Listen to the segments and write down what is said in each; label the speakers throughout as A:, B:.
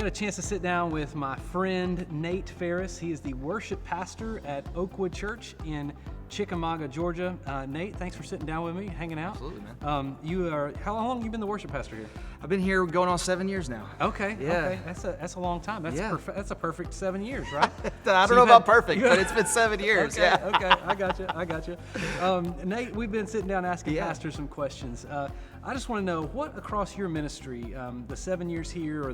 A: got a chance to sit down with my friend Nate Farris. He is the worship pastor at Oakwood Church in Chickamauga, Georgia. Nate, thanks for sitting down with me, hanging out.
B: Absolutely, man.
A: How long have you been the worship pastor here?
B: I've been here going on 7 years now.
A: Okay,
B: Yeah.
A: okay. That's a long time. That's
B: Yeah.
A: that's a perfect 7 years, right?
B: I don't know about perfect, but it's been 7 years.
A: Okay,
B: Yeah.
A: okay, I got you. Nate, we've been sitting down asking pastors some questions. I just want to know what across your ministry, the 7 years here, or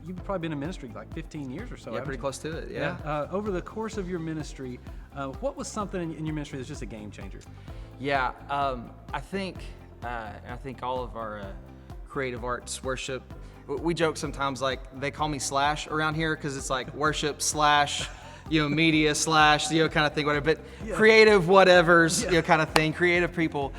A: you've probably been in ministry like 15 years or so.
B: Yeah, pretty close to it. Yeah.
A: Over the course of your ministry, what was something in your ministry that's just a game changer?
B: Yeah. I think all of our creative arts worship. We joke sometimes like they call me Slash around here because it's like worship slash. Media slash, kind of thing, whatever, but creative whatevers, kind of thing, creative people,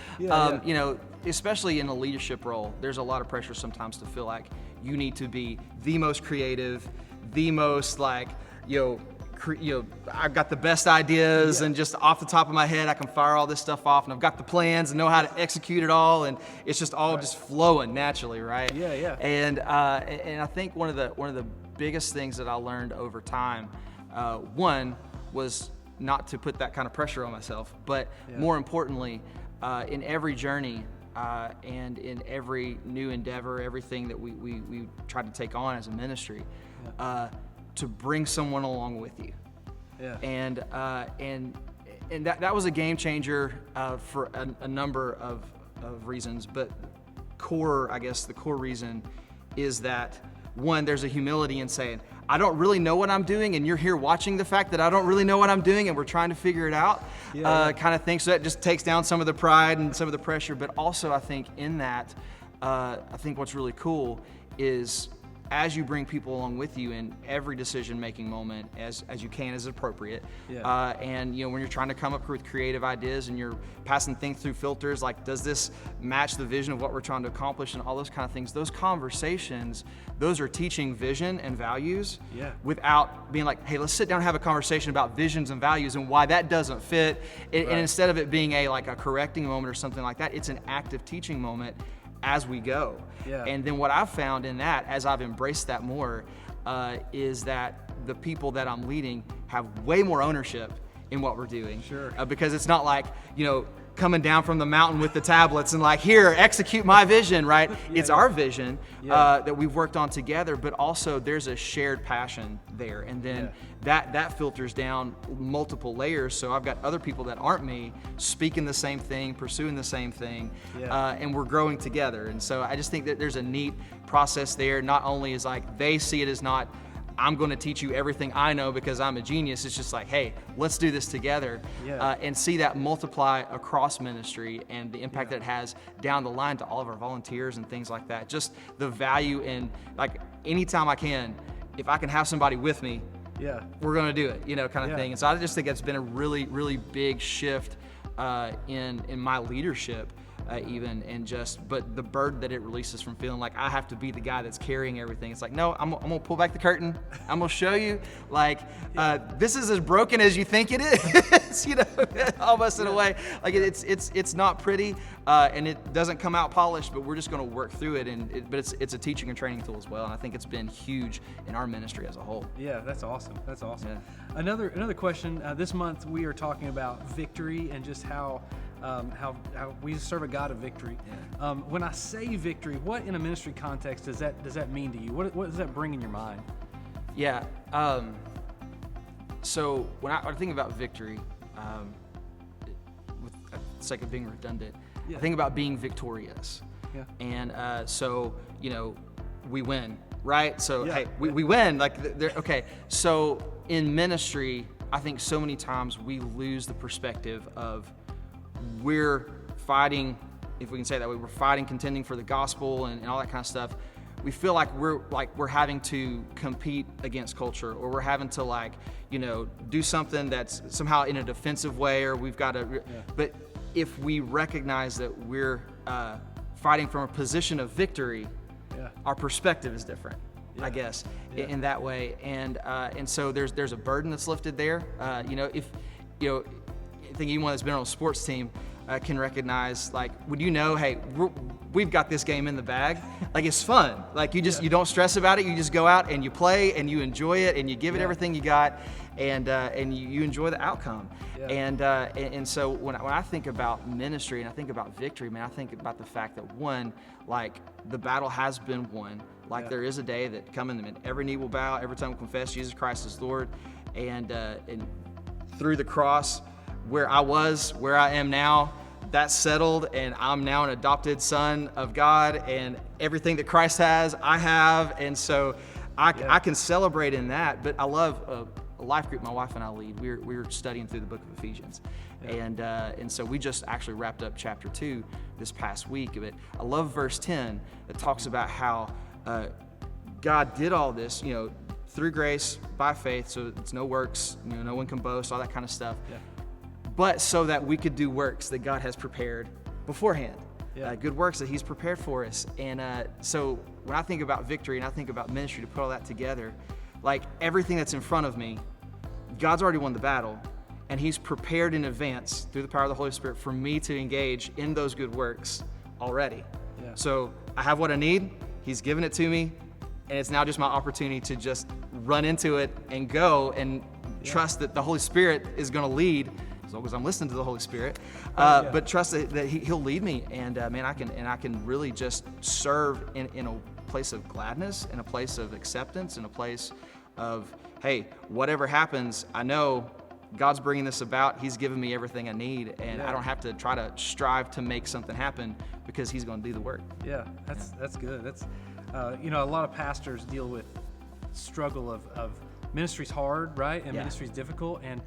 B: especially in a leadership role, there's a lot of pressure sometimes to feel like you need to be the most creative, the most like, I've got the best ideas and just off the top of my head, I can fire all this stuff off and I've got the plans and know how to execute it all. And it's just all just flowing naturally. Right.
A: Yeah.
B: And I think one of the biggest things that I learned over time, one was not to put that kind of pressure on myself, but more importantly, in every journey and in every new endeavor, everything that we try to take on as a ministry, to bring someone along with you.
A: Yeah.
B: And that was a game changer for a number of reasons, but the core reason is that, one, there's a humility in saying, I don't really know what I'm doing, and you're here watching the fact that I don't really know what I'm doing, and we're trying to figure it out, kind of thing. So that just takes down some of the pride and some of the pressure. But also, I think in that, I think what's really cool is as you bring people along with you in every decision-making moment, as you can, as appropriate, and when you're trying to come up with creative ideas and you're passing things through filters, like does this match the vision of what we're trying to accomplish and all those kind of things, those conversations, those are teaching vision and values without being like, hey, let's sit down and have a conversation about visions and values and why that doesn't fit. And instead of it being a correcting moment or something like that, it's an active teaching moment as we go. And then what I've found in that, as I've embraced that more, is that the people that I'm leading have way more ownership in what we're doing.
A: Sure.
B: Because it's not like, coming down from the mountain with the tablets and like, here, execute my vision, right? It's our vision that we've worked on together, but also there's a shared passion there. And then that filters down multiple layers. So I've got other people that aren't me speaking the same thing, pursuing the same thing, and we're growing together. And so I just think that there's a neat process there. Not only is like, they see it as not, I'm going to teach you everything I know because I'm a genius. It's just like, hey, let's do this together, and see that multiply across ministry and the impact that it has down the line to all of our volunteers and things like that. Just the value in, like, anytime I can, if I can have somebody with me, we're going to do it, kind of thing. And so I just think it's been a really, really big shift in my leadership. But the burden that it releases from feeling like I have to be the guy that's carrying everything. It's like, no, I'm gonna pull back the curtain. I'm gonna show you, like, this is as broken as you think it is, almost in a way. Like it's not pretty, and it doesn't come out polished, but we're just gonna work through it. But it's a teaching and training tool as well, and I think it's been huge in our ministry as a whole.
A: Yeah, that's awesome. That's awesome.
B: Yeah.
A: Another question. This month we are talking about victory and just how we serve a God of victory. When I say victory, what in a ministry context does that mean to you? What does that bring in your mind?
B: Yeah. So when I think about victory, with the sake of being redundant, I think about being victorious. Yeah. And so we win, right? So hey, we win. Like okay. So in ministry, I think so many times we lose the perspective of we're fighting, if we can say it that way, we're fighting, contending for the gospel and all that kind of stuff. We feel like we're having to compete against culture, or we're having to do something that's somehow in a defensive way, or we've got to. But if we recognize that we're fighting from a position of victory, our perspective is different. I guess in that way, and so there's a burden that's lifted there. think anyone that's been on a sports team can recognize, like, when you know, hey, we've got this game in the bag, like, it's fun. Like, you don't stress about it. You just go out and you play and you enjoy it and you give it everything you got, and you enjoy the outcome.
A: Yeah.
B: And so when I think about ministry and I think about victory, man, I think about the fact that, one, like, the battle has been won. Like, there is a day that coming, and every knee will bow, every tongue will confess Jesus Christ is Lord, and through the cross, where I was, where I am now, that's settled, and I'm now an adopted son of God, and everything that Christ has, I have, and so I can celebrate in that. But I love a life group my wife and I lead. We're studying through the book of Ephesians, and so we just actually wrapped up chapter 2 this past week. But I love verse 10 that talks about how God did all this, through grace, by faith, so it's no works, no one can boast, all that kind of stuff. Yeah. But so that we could do works that God has prepared beforehand. Yeah. Good works that He's prepared for us. And so when I think about victory and I think about ministry, to put all that together, like, everything that's in front of me, God's already won the battle, and He's prepared in advance through the power of the Holy Spirit for me to engage in those good works already. Yeah. So I have what I need. He's given it to me, and it's now just my opportunity to just run into it and go and trust that the Holy Spirit is going to lead, as long as I'm listening to the Holy Spirit. But trust that He'll lead me, and man, I can really just serve in a place of gladness, in a place of acceptance, in a place of, hey, whatever happens, I know God's bringing this about. He's given me everything I need, and I don't have to try to strive to make something happen, because He's going to do the work. Yeah,
A: that's good. That's a lot of pastors deal with struggle of ministry's hard, right? And ministry's difficult, and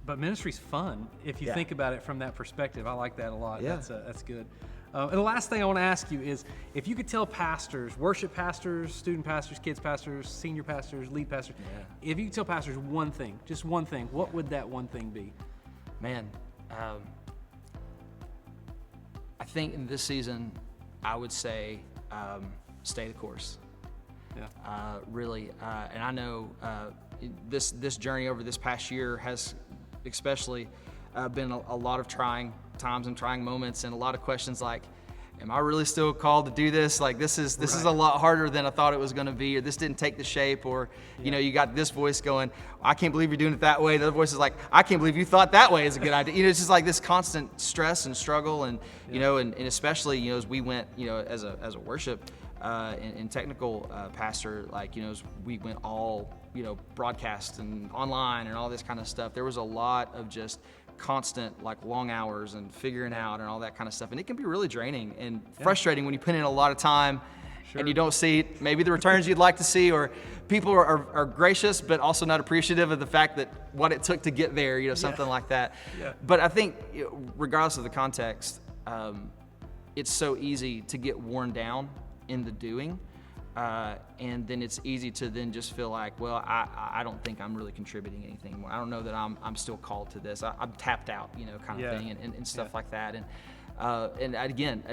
A: but ministry's fun if you think about it from that perspective. I like that a lot. Yeah. That's good. And the last thing I want to ask you is, if you could tell pastors, worship pastors, student pastors, kids pastors, senior pastors, lead pastors, if you could tell pastors one thing, just one thing, what would that one thing be?
B: Man, I think in this season, I would say stay the course. Yeah. Really, and I know this journey over this past year has especially been a lot of trying times and trying moments, and a lot of questions like, am I really still called to do this? Like, this is a lot harder than I thought it was going to be, or this didn't take the shape, or you got this voice going, I can't believe you're doing it that way. The other voice is like, I can't believe you thought that way is a good idea. It's just like this constant stress and struggle, and and especially as we went as a worship and technical pastor, like as we went all broadcast and online and all this kind of stuff, there was a lot of just constant, like, long hours and figuring out and all that kind of stuff, and it can be really draining and frustrating when you put in a lot of time and you don't see maybe the returns you'd like to see, or people are gracious but also not appreciative of the fact that what it took to get there, something like that. But I think regardless of the context, it's so easy to get worn down in the doing, and then it's easy to then just feel like, well, I don't think I'm really contributing anything more. I don't know that I'm still called to this. I'm tapped out, kind of thing, and stuff like that. And again,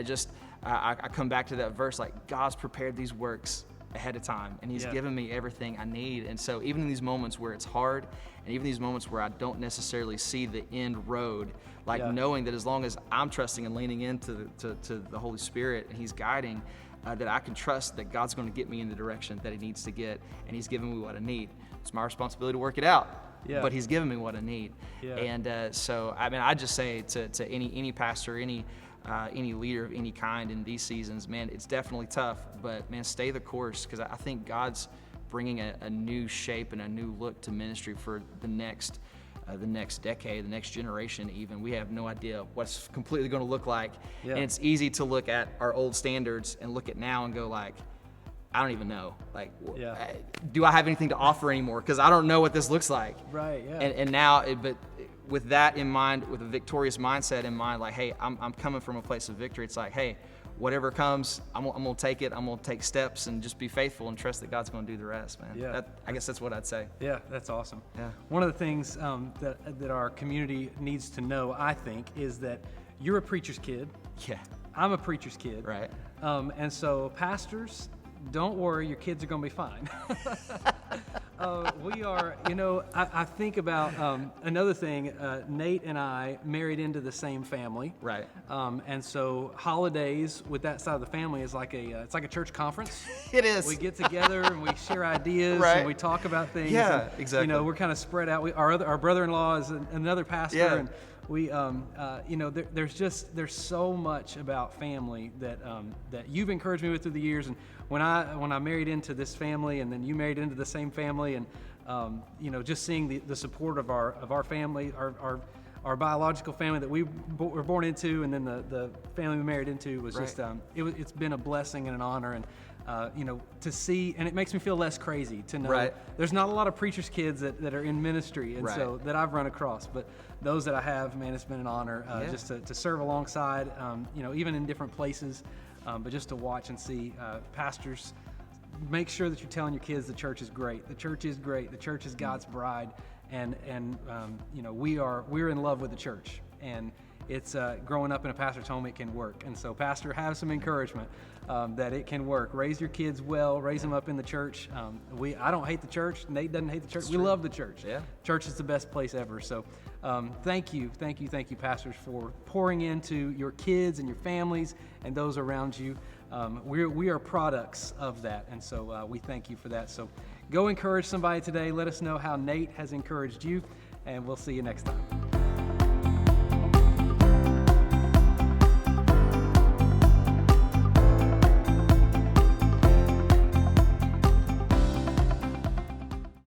B: I come back to that verse, like, God's prepared these works ahead of time, and He's given me everything I need. And so even in these moments where it's hard, and even these moments where I don't necessarily see the end road, like knowing that as long as I'm trusting and leaning into the Holy Spirit and He's guiding, that I can trust that God's going to get me in the direction that He needs to get, and He's given me what I need. It's my responsibility to work it out, but He's given me what I need. And so, I mean, I just say to any pastor, any leader of any kind in these seasons, man, it's definitely tough, but man, stay the course, because I think God's bringing a new shape and a new look to ministry for the next decade, the next generation even. We have no idea what's completely going to look like. And it's easy to look at our old standards and look at now and go like, I don't even know. Like, do I have anything to offer anymore? Because I don't know what this looks like.
A: Right, yeah.
B: And now, but with that in mind, with a victorious mindset in mind, like, hey, I'm coming from a place of victory. It's like, hey, whatever comes, I'm gonna take it. I'm gonna take steps and just be faithful and trust that God's gonna do the rest, man.
A: Yeah.
B: I guess that's what I'd say.
A: Yeah, that's awesome.
B: Yeah.
A: One of the things that our community needs to know, I think, is that you're a preacher's kid.
B: Yeah.
A: I'm a preacher's kid.
B: Right.
A: And so pastors, don't worry, your kids are gonna be fine. We are, I think about another thing. Nate and I married into the same family.
B: Right.
A: And so holidays with that side of the family is like it's like a church conference.
B: It is.
A: We get together and we share ideas
B: Right.
A: and we talk about things.
B: Yeah,
A: and,
B: exactly.
A: We're kind of spread out. Our brother-in-law is another pastor,
B: Yeah.
A: and we, there's so much about family that you've encouraged me with through the years. And when I married into this family, and then you married into the same family, and just seeing the support of our family, our biological family that we were born into, and then the family we married into was
B: Right.
A: just it's been a blessing and an honor, and to see, and it makes me feel less crazy to know
B: Right.
A: there's not a lot of preachers' kids that are in ministry, and
B: Right.
A: so that I've run across, but those that I have, man, it's been an honor
B: Yeah.
A: just to serve alongside, even in different places, but just to watch and see pastors. Make sure that you're telling your kids the church is great. The church is great. The church is God's bride, and we're in love with the church. And it's growing up in a pastor's home, it can work. And so, pastor, have some encouragement that it can work. Raise your kids well. Raise them up in the church. I don't hate the church. Nate doesn't hate the church. We love the church.
B: Yeah.
A: Church is the best place ever. So, thank you, pastors, for pouring into your kids and your families and those around you. We are products of that, and so we thank you for that. So go encourage somebody today. Let us know how Nate has encouraged you, and we'll see you next time.